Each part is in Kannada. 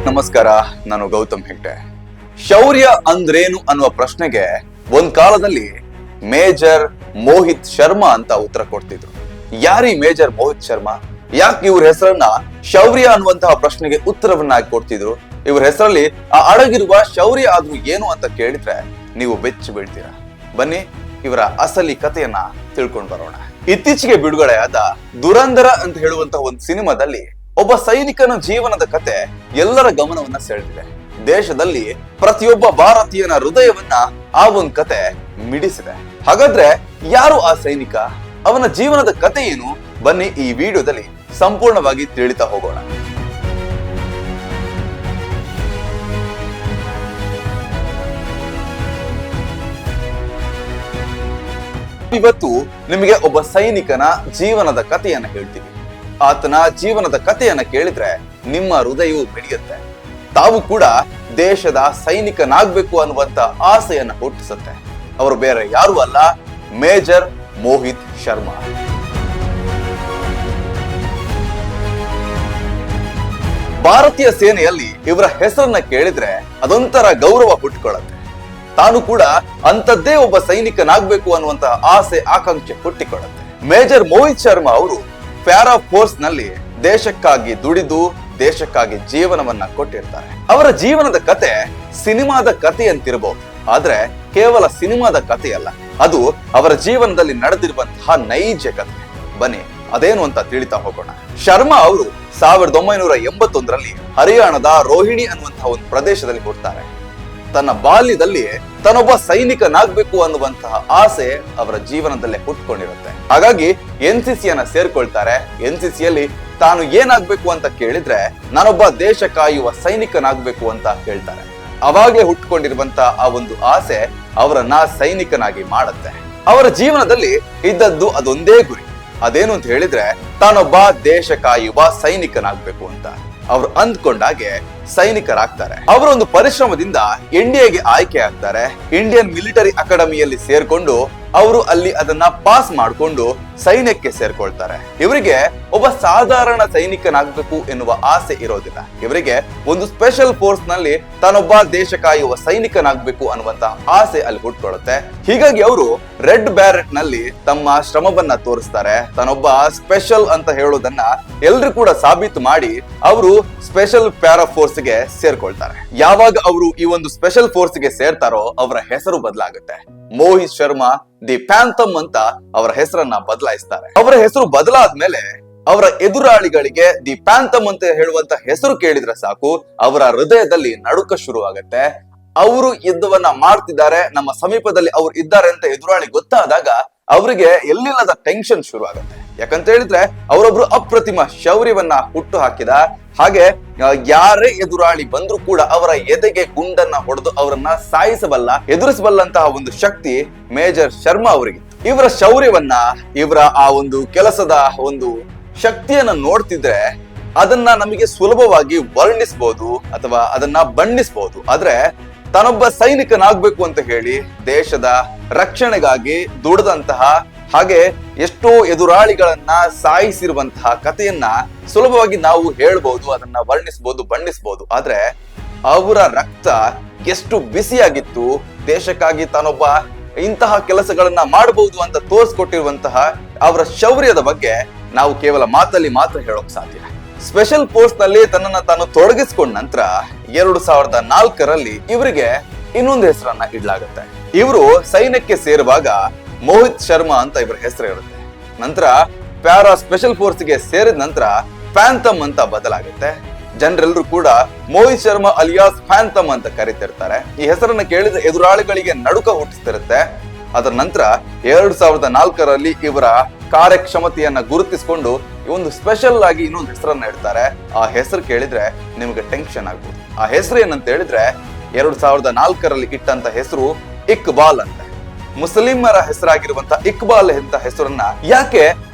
ನಮಸ್ಕಾರ, ನಾನು ಗೌತಮ್ ಹೆಗ್ಡೆ. ಶೌರ್ಯ ಅಂದ್ರೇನು ಅನ್ನುವ ಪ್ರಶ್ನೆಗೆ ಒಂದ್ ಕಾಲದಲ್ಲಿ ಮೇಜರ್ ಮೋಹಿತ್ ಶರ್ಮಾ ಅಂತ ಉತ್ತರ ಕೊಡ್ತಿದ್ರು. ಯಾರೀ ಮೇಜರ್ ಮೋಹಿತ್ ಶರ್ಮಾ? ಯಾಕೆ ಇವ್ರ ಹೆಸರನ್ನ ಶೌರ್ಯ ಅನ್ನುವಂತಹ ಪ್ರಶ್ನೆಗೆ ಉತ್ತರವನ್ನಾಗಿ ಕೊಡ್ತಿದ್ರು? ಇವ್ರ ಹೆಸರಲ್ಲಿ ಆ ಅಡಗಿರುವ ಶೌರ್ಯ ಆದ್ರೂ ಏನು ಅಂತ ಕೇಳಿದ್ರೆ ನೀವು ಬೆಚ್ಚಿ ಬೀಳ್ತೀರಾ. ಬನ್ನಿ ಇವರ ಅಸಲಿ ಕಥೆಯನ್ನ ತಿಳ್ಕೊಂಡ್ ಬರೋಣ. ಇತ್ತೀಚೆಗೆ ಬಿಡುಗಡೆಯಾದ ದುರಂಧರ ಅಂತ ಹೇಳುವಂತಹ ಒಂದು ಸಿನಿಮಾದಲ್ಲಿ ಒಬ್ಬ ಸೈನಿಕನ ಜೀವನದ ಕತೆ ಎಲ್ಲರ ಗಮನವನ್ನ ಸೆಳೆದಿದೆ. ದೇಶದಲ್ಲಿ ಪ್ರತಿಯೊಬ್ಬ ಭಾರತೀಯನ ಹೃದಯವನ್ನ ಆ ಒಂದು ಕತೆ ಮಿಡಿಸಿದೆ. ಹಾಗಾದ್ರೆ ಯಾರು ಆ ಸೈನಿಕ? ಅವನ ಜೀವನದ ಕತೆ ಏನು? ಬನ್ನಿ ಈ ವಿಡಿಯೋದಲ್ಲಿ ಸಂಪೂರ್ಣವಾಗಿ ತಿಳಿತಾ ಹೋಗೋಣ. ಇವತ್ತು ನಿಮಗೆ ಒಬ್ಬ ಸೈನಿಕನ ಜೀವನದ ಕಥೆಯನ್ನ ಹೇಳ್ತೀವಿ. ಆತನ ಜೀವನದ ಕಥೆಯನ್ನ ಕೇಳಿದ್ರೆ ನಿಮ್ಮ ಹೃದಯವು ಮಿಡಿಯುತ್ತೆ. ತಾವು ಕೂಡ ದೇಶದ ಸೈನಿಕನಾಗ್ಬೇಕು ಅನ್ನುವಂತ ಆಸೆಯನ್ನ ಹುಟ್ಟಿಸುತ್ತೆ. ಅವರು ಬೇರೆ ಯಾರು ಅಲ್ಲ, ಮೇಜರ್ ಮೋಹಿತ್ ಶರ್ಮಾ. ಭಾರತೀಯ ಸೇನೆಯಲ್ಲಿ ಇವರ ಹೆಸರನ್ನ ಕೇಳಿದ್ರೆ ಅದೊಂಥರ ಗೌರವ ಹುಟ್ಟಿಕೊಳ್ಳುತ್ತೆ. ತಾನು ಕೂಡ ಅಂತದ್ದೇ ಒಬ್ಬ ಸೈನಿಕನಾಗ್ಬೇಕು ಅನ್ನುವಂತ ಆಸೆ ಆಕಾಂಕ್ಷೆ ಹುಟ್ಟಿಕೊಳ್ಳುತ್ತೆ. ಮೇಜರ್ ಮೋಹಿತ್ ಶರ್ಮಾ ಅವರು ಪ್ಯಾರಾ ಫೋರ್ಸ್ ನಲ್ಲಿ ದೇಶಕ್ಕಾಗಿ ದುಡಿದು ದೇಶಕ್ಕಾಗಿ ಜೀವನವನ್ನ ಕೊಟ್ಟಿರ್ತಾರೆ. ಅವರ ಜೀವನದ ಕತೆ ಸಿನಿಮಾದ ಕತೆ ಅಂತಿರಬಹುದು, ಆದ್ರೆ ಕೇವಲ ಸಿನಿಮಾದ ಕಥೆಯಲ್ಲ, ಅದು ಅವರ ಜೀವನದಲ್ಲಿ ನಡೆದಿರುವಂತಹ ನೈಜ ಕಥೆ. ಬನ್ನಿ ಅದೇನು ಅಂತ ತಿಳಿತಾ ಹೋಗೋಣ. ಶರ್ಮಾ ಅವರು 1981ರಲ್ಲಿ ಹರಿಯಾಣದ ರೋಹಿಣಿ ಅನ್ನುವಂತಹ ಒಂದು ಪ್ರದೇಶದಲ್ಲಿ ಹುಟ್ಟುತ್ತಾರೆ. ತನ್ನ ಬಾಲ್ಯದಲ್ಲಿ ತಾನೊಬ್ಬ ಸೈನಿಕನಾಗ್ಬೇಕು ಅನ್ನುವಂತಹ ಆಸೆ ಅವರ ಜೀವನದಲ್ಲೇ ಹುಟ್ಕೊಂಡಿರುತ್ತೆ. ಹಾಗಾಗಿ NCCಯನ್ನ ಸೇರ್ಕೊಳ್ತಾರೆ. NCCಯಲ್ಲಿ ತಾನು ಏನಾಗ್ಬೇಕು ಅಂತ ಕೇಳಿದ್ರೆ ನಾನೊಬ್ಬ ದೇಶ ಕಾಯುವ ಸೈನಿಕನಾಗ್ಬೇಕು ಅಂತ ಹೇಳ್ತಾರೆ. ಅವಾಗ್ಲೇ ಹುಟ್ಕೊಂಡಿರುವಂತ ಆ ಒಂದು ಆಸೆ ಅವರನ್ನ ಸೈನಿಕನಾಗಿ ಮಾಡುತ್ತೆ. ಅವರ ಜೀವನದಲ್ಲಿ ಇದ್ದದ್ದು ಅದೊಂದೇ ಗುರಿ. ಅದೇನು ಅಂತ ಹೇಳಿದ್ರೆ ತಾನೊಬ್ಬ ದೇಶ ಕಾಯುವ ಸೈನಿಕನಾಗ್ಬೇಕು ಅಂತ. ಅವ್ರು ಅಂದ್ಕೊಂಡಾಗೆ ಸೈನಿಕರಾಗ್ತಾರೆ. ಅವರೊಂದು ಪರಿಶ್ರಮದಿಂದ NDAಗೆ ಆಯ್ಕೆ ಆಗ್ತಾರೆ. ಇಂಡಿಯನ್ ಮಿಲಿಟರಿ ಅಕಾಡೆಮಿಯಲ್ಲಿ ಸೇರ್ಕೊಂಡು ಅವರು ಅಲ್ಲಿ ಅದನ್ನ ಪಾಸ್ ಮಾಡಿಕೊಂಡು ಸೈನ್ಯಕ್ಕೆ ಸೇರ್ಕೊಳ್ತಾರೆ. ಇವರಿಗೆ ಒಬ್ಬ ಸಾಧಾರಣ ಸೈನಿಕನಾಗ್ಬೇಕು ಎನ್ನುವ ಆಸೆ ಇರೋದಿಲ್ಲ. ಇವರಿಗೆ ಒಂದು ಸ್ಪೆಷಲ್ ಫೋರ್ಸ್ ನಲ್ಲಿ ತಾನೊಬ್ಬ ದೇಶ ಕಾಯುವ ಸೈನಿಕನಾಗ್ಬೇಕು ಅನ್ನುವಂತ ಆಸೆ ಅಲ್ಲಿ ಹುಟ್ಕೊಳ್ಳುತ್ತೆ. ಹೀಗಾಗಿ ಅವರು ರೆಡ್ ಬ್ಯಾರೆಟ್ ನಲ್ಲಿ ತಮ್ಮ ಶ್ರಮವನ್ನ ತೋರಿಸ್ತಾರೆ. ತಾನೊಬ್ಬ ಸ್ಪೆಷಲ್ ಅಂತ ಹೇಳೋದನ್ನ ಎಲ್ರು ಕೂಡ ಸಾಬೀತು ಮಾಡಿ ಅವರು ಸ್ಪೆಷಲ್ ಪ್ಯಾರಾ ಫೋರ್ಸ್ ಗೆ ಸೇರ್ಕೊಳ್ತಾರೆ. ಯಾವಾಗ ಅವರು ಈ ಒಂದು ಸ್ಪೆಷಲ್ ಫೋರ್ಸ್ ಗೆ ಸೇರ್ತಾರೋ ಅವರ ಹೆಸರು ಬದಲಾಗುತ್ತೆ. ಮೋಹಿತ್ ಶರ್ಮಾ ದಿ ಪ್ಯಾಂಥಮ್ ಅಂತ ಅವರ ಹೆಸರನ್ನ ಬದಲಾಯಿಸ್ತಾರೆ. ಅವರ ಹೆಸರು ಬದಲಾದ್ಮೇಲೆ ಅವರ ಎದುರಾಳಿಗಳಿಗೆ ದಿ ಪ್ಯಾಂಥಮ್ ಅಂತ ಹೇಳುವಂತ ಹೆಸರು ಕೇಳಿದ್ರೆ ಸಾಕು, ಅವರ ಹೃದಯದಲ್ಲಿ ನಡುಕ ಶುರು ಆಗತ್ತೆ. ಅವರು ಯುದ್ಧವನ್ನ ಮಾಡ್ತಿದ್ದಾರೆ, ನಮ್ಮ ಸಮೀಪದಲ್ಲಿ ಅವ್ರು ಇದ್ದಾರೆ ಅಂತ ಎದುರಾಳಿ ಗೊತ್ತಾದಾಗ ಅವರಿಗೆ ಎಲ್ಲಿಲ್ಲದ ಟೆನ್ಷನ್ ಶುರು ಆಗುತ್ತೆ. ಯಾಕಂತ ಹೇಳಿದ್ರೆ ಅವರೊಬ್ರು ಅಪ್ರತಿಮ ಶೌರ್ಯವನ್ನ ಹುಟ್ಟು ಹಾಕಿದ. ಹಾಗೆ ಯಾರೇ ಎದುರಾಳಿ ಬಂದ್ರು ಕೂಡ ಅವರ ಎದೆಗೆ ಗುಂಡನ್ನ ಹೊಡೆದು ಅವರನ್ನ ಎದುರಿಸಬಲ್ಲಂತಹ ಒಂದು ಶಕ್ತಿ ಮೇಜರ್ ಶರ್ಮಾ ಅವರಿಗೆ. ಇವರ ಶೌರ್ಯವನ್ನ, ಇವರ ಆ ಒಂದು ಕೆಲಸದ ಒಂದು ಶಕ್ತಿಯನ್ನ ನೋಡ್ತಿದ್ರೆ ಅದನ್ನ ನಮಗೆ ಸುಲಭವಾಗಿ ವರ್ಣಿಸಬಹುದು ಅಥವಾ ಅದನ್ನ ಬಣ್ಣಿಸಬಹುದು. ಆದ್ರೆ ತಾನೊಬ್ಬ ಸೈನಿಕನಾಗ್ಬೇಕು ಅಂತ ಹೇಳಿ ದೇಶದ ರಕ್ಷಣೆಗಾಗಿ ದುಡಿದಂತಹ, ಹಾಗೆ ಎಷ್ಟೋ ಎದುರಾಳಿಗಳನ್ನ ಸಾಯಿಸಿರುವಂತಹ ಕಥೆಯನ್ನ ಸುಲಭವಾಗಿ ನಾವು ಹೇಳ್ಬಹುದು, ಅದನ್ನ ವರ್ಣಿಸಬಹುದು, ಬಣ್ಣಿಸಬಹುದು. ಆದ್ರೆ ಅವರ ರಕ್ತ ಎಷ್ಟು ಬಿಸಿಯಾಗಿತ್ತು, ದೇಶಕ್ಕಾಗಿ ತಾನೊಬ್ಬ ಇಂತಹ ಕೆಲಸಗಳನ್ನ ಮಾಡಬಹುದು ಅಂತ ತೋರಿಸ್ಕೊಟ್ಟಿರುವಂತಹ ಅವರ ಶೌರ್ಯದ ಬಗ್ಗೆ ನಾವು ಕೇವಲ ಮಾತಲ್ಲಿ ಮಾತ್ರ ಹೇಳೋಕ್ ಸಾಧ್ಯ. ಸ್ಪೆಷಲ್ ಫೋರ್ಸ್ ನಲ್ಲಿ ತನ್ನನ್ನ ತಾನು ತೊಡಗಿಸಿಕೊಂಡ ನಂತರ 2004ರಲ್ಲಿ ಇವರಿಗೆ ಇನ್ನೊಂದು ಹೆಸರನ್ನ ಇಡ್ಲಾಗುತ್ತೆ. ಇವರು ಸೈನ್ಯಕ್ಕೆ ಸೇರುವಾಗ ಮೋಹಿತ್ ಶರ್ಮಾ ಅಂತ ಇವರ ಹೆಸರು ಇರುತ್ತೆ. ನಂತರ ಪ್ಯಾರಾ ಸ್ಪೆಷಲ್ ಫೋರ್ಸ್ ಗೆ ಸೇರಿದ ನಂತರ ಪ್ಯಾಂಥಮ್ ಅಂತ ಬದಲಾಗುತ್ತೆ. ಜನರೆಲ್ಲರೂ ಕೂಡ ಮೋಹಿತ್ ಶರ್ಮಾ ಅಲಿಯಾಸ್ ಪ್ಯಾಂಥಮ್ ಅಂತ ಕರೀತಿರ್ತಾರೆ. ಈ ಹೆಸರನ್ನ ಕೇಳಿದ ಎದುರಾಳಿಗಳಿಗೆ ನಡುಕ ಹುಟ್ಟಿಸ್ತಿರುತ್ತೆ. ಅದರ ನಂತರ 2004ರಲ್ಲಿ ಇವರ ಕಾರ್ಯಕ್ಷಮತೆಯನ್ನ ಗುರುತಿಸಿಕೊಂಡು ಒಂದು ಸ್ಪೆಷಲ್ ಆಗಿ ಇನ್ನೊಂದು ಹೆಸರನ್ನ ಇಡ್ತಾರೆ. ಆ ಹೆಸರು ಕೇಳಿದ್ರೆ ನಿಮ್ಗೆ ಟೆನ್ಷನ್ ಆಗ್ಬೋದು. ಆ ಹೆಸರು ಏನಂತ ಹೇಳಿದ್ರೆ 2004ರಲ್ಲಿ ಇಟ್ಟಂತ ಹೆಸರು ಇಕ್ಬಾಲ್ ಅಂತ. ಮುಸ್ಲಿಮರ ಹೆಸರಾಗಿರುವಂತ ಇಕ್ಬಾಲ್ ಅಂತ ಹೆಸರನ್ನ ಯಾಕೆ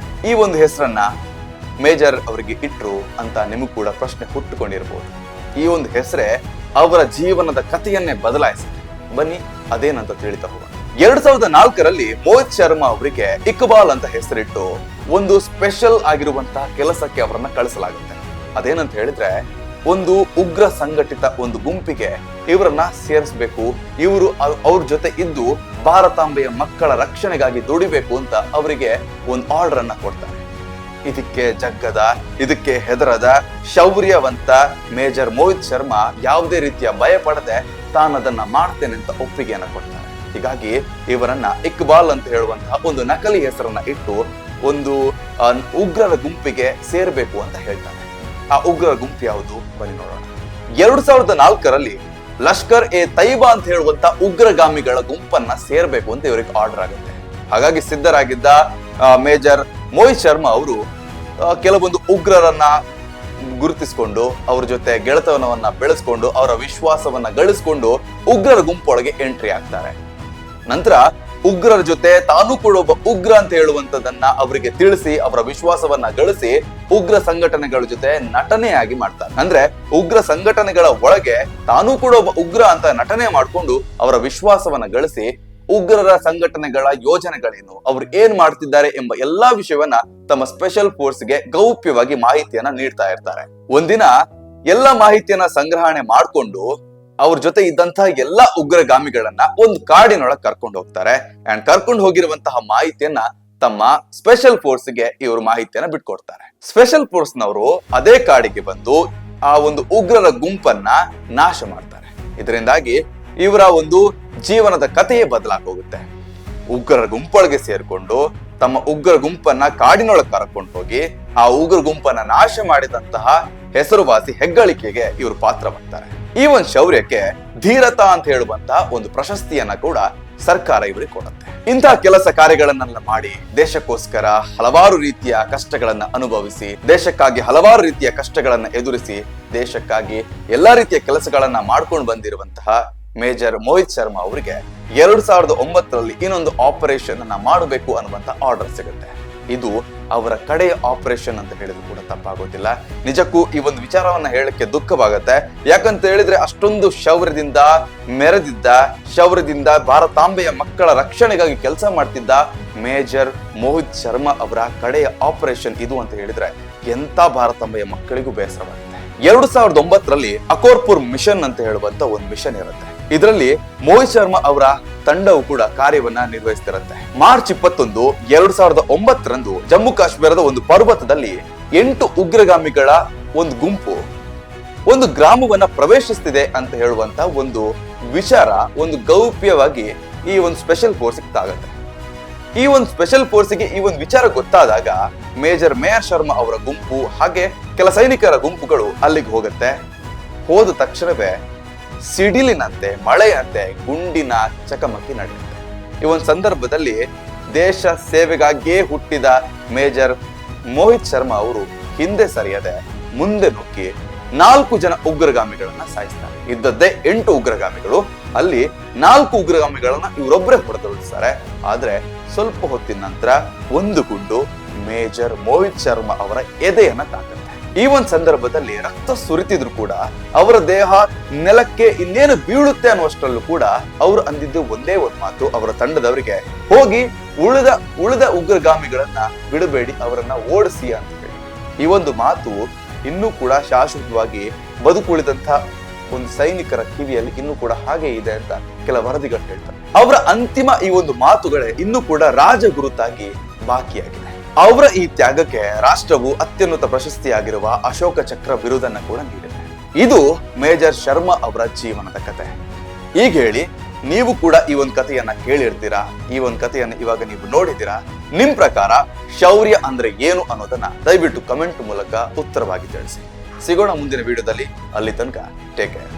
ಈ ಒಂದು ಹೆಸರನ್ನ ಮೇಜರ್ ಅವರಿಗೆ ಇಟ್ರು ಅಂತ ನಿಮಗೂ ಕೂಡ ಪ್ರಶ್ನೆ ಹುಟ್ಟುಕೊಂಡಿರಬಹುದು. ಈ ಒಂದು ಹೆಸರೇ ಅವರ ಜೀವನದ ಕಥೆಯನ್ನೇ ಬದಲಾಯಿಸಿದೆ. ಬನ್ನಿ ಅದೇನಂತ ತಿಳಿತಾ ಹೋಗೋಣ. 2004ರಲ್ಲಿ ಮೋಹಿತ್ ಶರ್ಮಾ ಅವರಿಗೆ ಇಕ್ಬಾಲ್ ಅಂತ ಹೆಸರಿಟ್ಟು ಒಂದು ಸ್ಪೆಷಲ್ ಆಗಿರುವಂತಹ ಕೆಲಸಕ್ಕೆ ಅವರನ್ನ ಕಳಿಸಲಾಗುತ್ತೆ. ಅದೇನಂತ ಹೇಳಿದ್ರೆ ಒಂದು ಉಗ್ರ ಸಂಘಟಿತ ಒಂದು ಗುಂಪಿಗೆ ಇವರನ್ನ ಸೇರಿಸಬೇಕು, ಇವರು ಅವ್ರ ಜೊತೆ ಇದ್ದು ಭಾರತಾಂಬೆಯ ಮಕ್ಕಳ ರಕ್ಷಣೆಗಾಗಿ ದುಡಿಬೇಕು ಅಂತ ಅವರಿಗೆ ಒಂದು ಆರ್ಡರ್ ಅನ್ನ ಕೊಡ್ತಾರೆ. ಇದಕ್ಕೆ ಜಗ್ಗದ, ಇದಕ್ಕೆ ಹೆದರದ ಶೌರ್ಯವಂತ ಮೇಜರ್ ಮೋಹಿತ್ ಶರ್ಮಾ ಯಾವುದೇ ರೀತಿಯ ಭಯ ಪಡದೆ ತಾನದನ್ನ ಮಾಡ್ತೇನೆ ಅಂತ ಒಪ್ಪಿಗೆಯನ್ನ ಕೊಡ್ತಾರೆ. ಹೀಗಾಗಿ ಇವರನ್ನ ಇಕ್ಬಾಲ್ ಅಂತ ಹೇಳುವಂತಹ ಒಂದು ನಕಲಿ ಹೆಸರನ್ನ ಇಟ್ಟು ಒಂದು ಉಗ್ರರ ಗುಂಪಿಗೆ ಸೇರ್ಬೇಕು ಅಂತ ಹೇಳ್ತಾರೆ. ಆ ಉಗ್ರರ ಗುಂಪು ಯಾವುದು ಬನ್ನಿ ನೋಡೋಣ. 2004ರಲ್ಲಿ ಲಷ್ಕರ್ ಎ ತೈಬಾ ಅಂತ ಹೇಳುವಂತ ಉಗ್ರಗಾಮಿಗಳ ಗುಂಪನ್ನ ಸೇರ್ಬೇಕು ಅಂತ ಇವರಿಗೆ ಆರ್ಡರ್ ಆಗುತ್ತೆ. ಹಾಗಾಗಿ ಸಿದ್ಧರಾಗಿದ್ದ ಮೇಜರ್ ಮೋಹಿತ್ ಶರ್ಮಾ ಅವರು ಕೆಲವೊಂದು ಉಗ್ರರನ್ನ ಗುರುತಿಸಿಕೊಂಡು ಅವ್ರ ಜೊತೆ ಗೆಳೆತನವನ್ನ ಬೆಳೆಸ್ಕೊಂಡು ಅವರ ವಿಶ್ವಾಸವನ್ನ ಗಳಿಸ್ಕೊಂಡು ಉಗ್ರರ ಗುಂಪೊಳಗೆ ಎಂಟ್ರಿ ಆಗ್ತಾರೆ. ನಂತರ ಉಗ್ರರ ಜೊತೆ ತಾನು ಕೂಡ ಒಬ್ಬ ಉಗ್ರ ಅಂತ ಹೇಳುವಂತದನ್ನ ಅವರಿಗೆ ತಿಳಿಸಿ ಅವರ ವಿಶ್ವಾಸವನ್ನ ಗಳಿಸಿ ಉಗ್ರ ಸಂಘಟನೆಗಳ ಜೊತೆ ನಟನೆಯಾಗಿ ಮಾಡ್ತಾರೆ. ಅಂದ್ರೆ ಉಗ್ರ ಸಂಘಟನೆಗಳ ಒಳಗೆ ತಾನು ಕೂಡ ಒಬ್ಬ ಉಗ್ರ ಅಂತ ನಟನೆ ಮಾಡ್ಕೊಂಡು ಅವರ ವಿಶ್ವಾಸವನ್ನ ಗಳಿಸಿ ಉಗ್ರರ ಸಂಘಟನೆಗಳ ಯೋಜನೆಗಳೇನು, ಅವ್ರು ಏನ್ ಮಾಡ್ತಿದ್ದಾರೆ ಎಂಬ ಎಲ್ಲಾ ವಿಷಯವನ್ನ ತಮ್ಮ ಸ್ಪೆಷಲ್ ಫೋರ್ಸ್ಗೆ ಗೌಪ್ಯವಾಗಿ ಮಾಹಿತಿಯನ್ನ ನೀಡ್ತಾ ಇರ್ತಾರೆ. ಒಂದಿನ ಎಲ್ಲ ಮಾಹಿತಿಯನ್ನ ಸಂಗ್ರಹಣೆ ಮಾಡ್ಕೊಂಡು ಅವ್ರ ಜೊತೆ ಇದ್ದಂತಹ ಎಲ್ಲಾ ಉಗ್ರಗಾಮಿಗಳನ್ನ ಒಂದು ಕಾಡಿನೊಳಗೆ ಕರ್ಕೊಂಡು ಹೋಗ್ತಾರೆ. ಅಂಡ್ ಕರ್ಕೊಂಡು ಹೋಗಿರುವಂತಹ ಮಾಹಿತಿಯನ್ನ ತಮ್ಮ ಸ್ಪೆಷಲ್ ಫೋರ್ಸ್ಗೆ ಇವರು ಮಾಹಿತಿಯನ್ನ ಬಿಟ್ಕೊಡ್ತಾರೆ. ಸ್ಪೆಷಲ್ ಫೋರ್ಸ್ ನವರು ಅದೇ ಕಾಡಿಗೆ ಬಂದು ಆ ಒಂದು ಉಗ್ರರ ಗುಂಪನ್ನ ನಾಶ ಮಾಡ್ತಾರೆ. ಇದರಿಂದಾಗಿ ಇವರ ಒಂದು ಜೀವನದ ಕಥೆಯೇ ಬದಲಾಗಿ ಹೋಗುತ್ತೆ. ಉಗ್ರರ ಗುಂಪೊಳಗೆ ಸೇರ್ಕೊಂಡು ತಮ್ಮ ಉಗ್ರ ಗುಂಪನ್ನ ಕಾಡಿನೊಳಗೆ ಕರ್ಕೊಂಡು ಹೋಗಿ ಆ ಉಗ್ರ ಗುಂಪನ್ನ ನಾಶ ಮಾಡಿದಂತಹ ಹೆಸರುವಾಸಿ ಹೆಗ್ಗಳಿಕೆಗೆ ಇವರು ಪಾತ್ರವಾಗ್ತಾರೆ. ಈ ಒಂದು ಶೌರ್ಯಕ್ಕೆ ಧೀರತಾ ಅಂತ ಹೇಳುವಂತಹ ಒಂದು ಪ್ರಶಸ್ತಿಯನ್ನ ಕೂಡ ಸರ್ಕಾರ ಇವರಿಗೆ ಕೊಡುತ್ತೆ. ಇಂತಹ ಕೆಲಸ ಕಾರ್ಯಗಳನ್ನೆಲ್ಲ ಮಾಡಿ ದೇಶಕ್ಕೋಸ್ಕರ ಹಲವಾರು ರೀತಿಯ ಕಷ್ಟಗಳನ್ನ ಅನುಭವಿಸಿ, ದೇಶಕ್ಕಾಗಿ ಹಲವಾರು ರೀತಿಯ ಕಷ್ಟಗಳನ್ನ ಎದುರಿಸಿ, ದೇಶಕ್ಕಾಗಿ ಎಲ್ಲಾ ರೀತಿಯ ಕೆಲಸಗಳನ್ನ ಮಾಡ್ಕೊಂಡು ಬಂದಿರುವಂತಹ ಮೇಜರ್ ಮೋಹಿತ್ ಶರ್ಮಾ ಅವರಿಗೆ 2009ರಲ್ಲಿ ಇನ್ನೊಂದು ಆಪರೇಷನ್ ಅನ್ನ ಮಾಡಬೇಕು ಅನ್ನುವಂತ ಆರ್ಡರ್ ಸಿಗುತ್ತೆ. ಇದು ಅವರ ಕಡೆಯ ಆಪರೇಷನ್ ಅಂತ ಹೇಳಿದ್ರು ಕೂಡ ತಪ್ಪಾಗೋದಿಲ್ಲ. ನಿಜಕ್ಕೂ ಈ ಒಂದು ವಿಚಾರವನ್ನ ಹೇಳಕ್ಕೆ ದುಃಖವಾಗತ್ತೆ. ಯಾಕಂತ ಹೇಳಿದ್ರೆ ಅಷ್ಟೊಂದು ಶೌರ್ಯದಿಂದ ಭಾರತಾಂಬೆಯ ಮಕ್ಕಳ ರಕ್ಷಣೆಗಾಗಿ ಕೆಲಸ ಮಾಡ್ತಿದ್ದ ಮೇಜರ್ ಮೋಹಿತ್ ಶರ್ಮಾ ಅವರ ಕಡೆಯ ಆಪರೇಷನ್ ಇದು ಅಂತ ಹೇಳಿದ್ರೆ ಎಂತ ಭಾರತಾಂಬೆಯ ಮಕ್ಕಳಿಗೂ ಬೇಸರವಾಗುತ್ತೆ. 2009ರಲ್ಲಿ ಅಕೋರ್ಪುರ್ ಮಿಷನ್ ಅಂತ ಹೇಳುವಂತ ಒಂದು ಮಿಷನ್ ಇರುತ್ತೆ. ಇದರಲ್ಲಿ ಮೋಹಿತ್ ಶರ್ಮಾ ಅವರ ತಂಡವು ಕೂಡ ಕಾರ್ಯವನ್ನ ನಿರ್ವಹಿಸ್ತಿರುತ್ತೆ. ಮಾರ್ಚ್ 21, 2009ರಂದು ಜಮ್ಮು ಕಾಶ್ಮೀರದ ಒಂದು ಪರ್ವತದಲ್ಲಿ 8 ಉಗ್ರಗಾಮಿಗಳ ಒಂದು ಗುಂಪು ಒಂದು ಗ್ರಾಮವನ್ನ ಪ್ರವೇಶಿಸ್ತಿದೆ ಅಂತ ಹೇಳುವಂತ ಒಂದು ವಿಚಾರ ಒಂದು ಗೌಪ್ಯವಾಗಿ ಈ ಒಂದು ಸ್ಪೆಷಲ್ ಫೋರ್ಸ್ಗೆ ತಾಗುತ್ತೆ. ಈ ಒಂದು ಸ್ಪೆಷಲ್ ಫೋರ್ಸ್ಗೆ ಈ ಒಂದು ವಿಚಾರ ಗೊತ್ತಾದಾಗ ಮೇಜರ್ ಶರ್ಮಾ ಅವರ ಗುಂಪು ಹಾಗೆ ಕೆಲ ಸೈನಿಕರ ಗುಂಪುಗಳು ಅಲ್ಲಿಗೆ ಹೋಗುತ್ತೆ. ಹೋದ ತಕ್ಷಣವೇ ಸಿಡಿಲಿನಂತೆ ಮಳೆಯಂತೆ ಗುಂಡಿನ ಚಕಮಕಿ ನಡೆಯುತ್ತೆ. ಈ ಒಂದು ಸಂದರ್ಭದಲ್ಲಿ ದೇಶ ಸೇವೆಗಾಗಿಯೇ ಹುಟ್ಟಿದ ಮೇಜರ್ ಮೋಹಿತ್ ಶರ್ಮಾ ಅವರು ಹಿಂದೆ ಸರಿಯದೆ ಮುಂದೆ ನುಗ್ಗಿ 4 ಜನ ಉಗ್ರಗಾಮಿಗಳನ್ನ ಸಾಯಿಸ್ತಾರೆ. ಇದ್ದದ್ದೇ 8 ಉಗ್ರಗಾಮಿಗಳು, ಅಲ್ಲಿ 4 ಉಗ್ರಗಾಮಿಗಳನ್ನ ಇವರೊಬ್ಬರೇ ಹೊಡೆದುರುಳಿಸ್ತಾರೆ. ಆದ್ರೆ ಸ್ವಲ್ಪ ಹೊತ್ತಿನ ನಂತರ ಒಂದು ಗುಂಡು ಮೇಜರ್ ಮೋಹಿತ್ ಶರ್ಮಾ ಅವರ ಎದೆಯನ್ನ ತಾಕುತ್ತೆ. ಈ ಒಂದು ಸಂದರ್ಭದಲ್ಲಿ ರಕ್ತ ಸುರಿತಿದ್ರು ಕೂಡ ಅವರ ದೇಹ ನೆಲಕ್ಕೆ ಇನ್ನೇನು ಬೀಳುತ್ತೆ ಅನ್ನುವಷ್ಟರಲ್ಲೂ ಕೂಡ ಅವರು ಅಂದಿದ್ದು ಒಂದೇ ಒಂದು ಮಾತು ಅವರ ತಂಡದವರಿಗೆ, ಹೋಗಿ ಉಳಿದ ಉಗ್ರಗಾಮಿಗಳನ್ನ ಬಿಡಬೇಡಿ, ಅವರನ್ನ ಓಡಿಸಿ ಅಂತ ಹೇಳಿ. ಈ ಒಂದು ಮಾತು ಇನ್ನೂ ಕೂಡ ಶಾಶ್ವತವಾಗಿ ಬದುಕುಳಿದಂತ ಒಂದು ಸೈನಿಕರ ಕಿವಿಯಲ್ಲಿ ಇನ್ನೂ ಕೂಡ ಹಾಗೆ ಇದೆ ಅಂತ ಕೆಲ ವರದಿಗಳು ಹೇಳ್ತಾರೆ. ಅವರ ಅಂತಿಮ ಈ ಒಂದು ಮಾತುಗಳೇ ಇನ್ನೂ ಕೂಡ ರಾಜಗುರುತಾಗಿ ಬಾಕಿಯಾಗಿದೆ. ಅವರ ಈ ತ್ಯಾಗಕ್ಕೆ ರಾಷ್ಟ್ರವು ಅತ್ಯುನ್ನತ ಪ್ರಶಸ್ತಿಯಾಗಿರುವ ಅಶೋಕ ಚಕ್ರ ಬಿರುದನ್ನ ಕೂಡ ನೀಡಿದೆ. ಇದು ಮೇಜರ್ ಶರ್ಮಾ ಅವರ ಜೀವನದ ಕತೆ. ಈಗ ಹೇಳಿ, ನೀವು ಕೂಡ ಈ ಒಂದು ಕಥೆಯನ್ನ ಕೇಳಿರ್ತೀರಾ, ಈ ಒಂದು ಕಥೆಯನ್ನ ಇವಾಗ ನೀವು ನೋಡಿದ್ದೀರಾ. ನಿಮ್ ಪ್ರಕಾರ ಶೌರ್ಯ ಅಂದ್ರೆ ಏನು ಅನ್ನೋದನ್ನ ದಯವಿಟ್ಟು ಕಮೆಂಟ್ ಮೂಲಕ ಉತ್ತರವಾಗಿ ತಿಳಿಸಿ. ಸಿಗೋಣ ಮುಂದಿನ ವಿಡಿಯೋದಲ್ಲಿ. ಅಲ್ಲಿ ತನಕ ಟೇಕ್ ಕೇರ್.